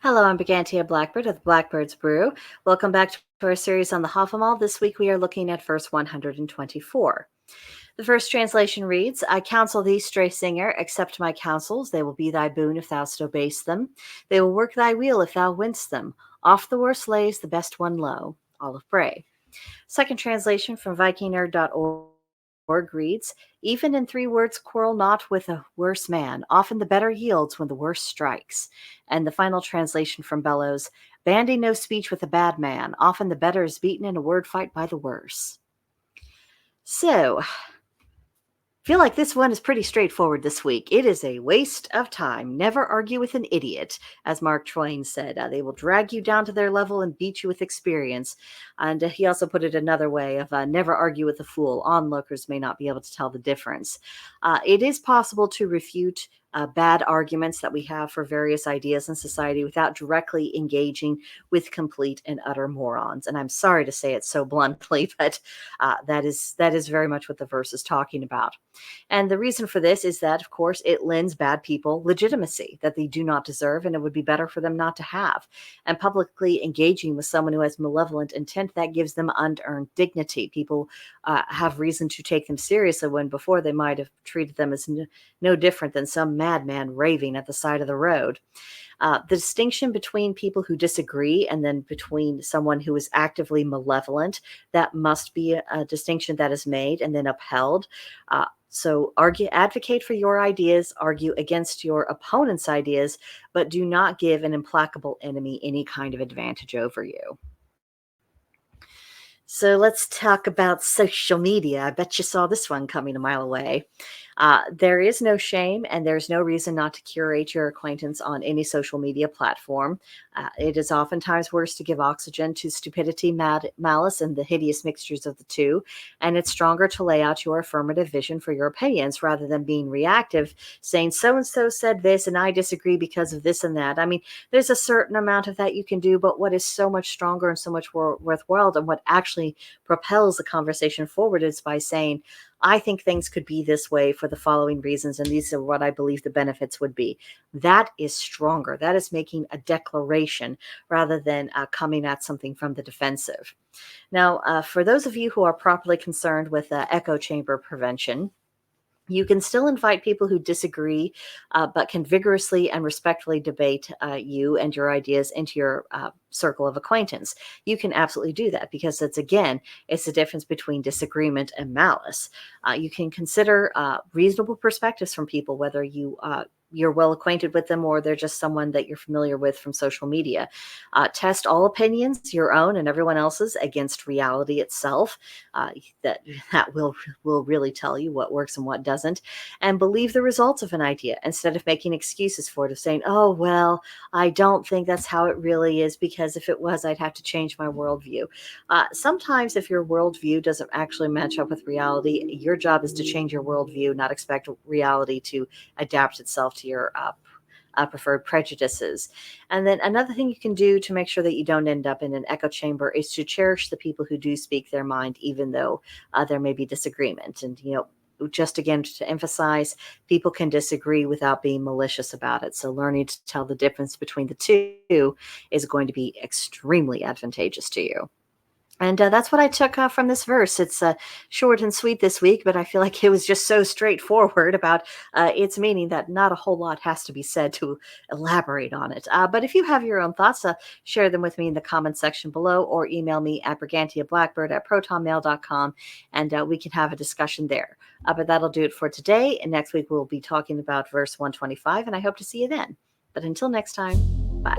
Hello, I'm Brigantia Blackbird of Blackbird's Brew. Welcome back to our series on the Havamal. This week we are looking at verse 124. The first translation reads, I counsel thee, stray singer, accept my counsels. They will be thy boon if thou obey'st them. They will work thy weal if thou winst them. Off the worst lays the best one low. Olive Bray. Second translation from vikingnerd.org reads, even in 3 words quarrel not with a worse man. Often the better yields when the worse strikes. And the final translation from Bellows, bandy no speech with a bad man. Often the better is beaten in a word fight by the worse. So, feel like this one is pretty straightforward this week. It is a waste of time. Never argue with an idiot, as Mark Twain said. They will drag you down to their level and beat you with experience. And he also put it another way of never argue with a fool. Onlookers may not be able to tell the difference. It is possible to refute bad arguments that we have for various ideas in society without directly engaging with complete and utter morons. And I'm sorry to say it so bluntly, but that is very much what the verse is talking about. And the reason for this is that, of course, it lends bad people legitimacy that they do not deserve, and it would be better for them not to have. And publicly engaging with someone who has malevolent intent, that gives them unearned dignity. People have reason to take them seriously when before they might have treated them as no different than some madman raving at the side of the road. The distinction between people who disagree and then between someone who is actively malevolent, that must be a distinction that is made and then upheld. So advocate for your ideas, argue against your opponent's ideas, but do not give an implacable enemy any kind of advantage over you. So let's talk about social media. I bet you saw this one coming a mile away. There is no shame and there's no reason not to curate your acquaintance on any social media platform. It is oftentimes worse to give oxygen to stupidity, malice, and the hideous mixtures of the two. And it's stronger to lay out your affirmative vision for your opinions rather than being reactive, saying so-and-so said this and I disagree because of this and that. I mean, there's a certain amount of that you can do, but what is so much stronger and so much more worthwhile and what actually propels the conversation forward is by saying, I think things could be this way for the following reasons, and these are what I believe the benefits would be. That is stronger. That is making a declaration rather than coming at something from the defensive. Now, for those of you who are properly concerned with echo chamber prevention, you can still invite people who disagree, but can vigorously and respectfully debate you and your ideas into your circle of acquaintance. You can absolutely do that because it's the difference between disagreement and malice. You can consider reasonable perspectives from people, whether you're well acquainted with them or they're just someone that you're familiar with from social media. Test all opinions, your own and everyone else's, against reality itself. That will really tell you what works and what doesn't. And believe the results of an idea instead of making excuses for it, of saying, oh, well, I don't think that's how it really is, because if it was, I'd have to change my worldview. Sometimes if your worldview doesn't actually match up with reality, your job is to change your worldview, not expect reality to adapt itself to your preferred prejudices. And then another thing you can do to make sure that you don't end up in an echo chamber is to cherish the people who do speak their mind, even though there may be disagreement. And, just again, to emphasize, people can disagree without being malicious about it. So learning to tell the difference between the two is going to be extremely advantageous to you. And that's what I took from this verse. It's short and sweet this week, but I feel like it was just so straightforward about its meaning that not a whole lot has to be said to elaborate on it. But if you have your own thoughts, share them with me in the comment section below, or email me at brigantiablackbird@protonmail.com, and we can have a discussion there. But that'll do it for today. And next week, we'll be talking about verse 125, and I hope to see you then. But until next time, bye.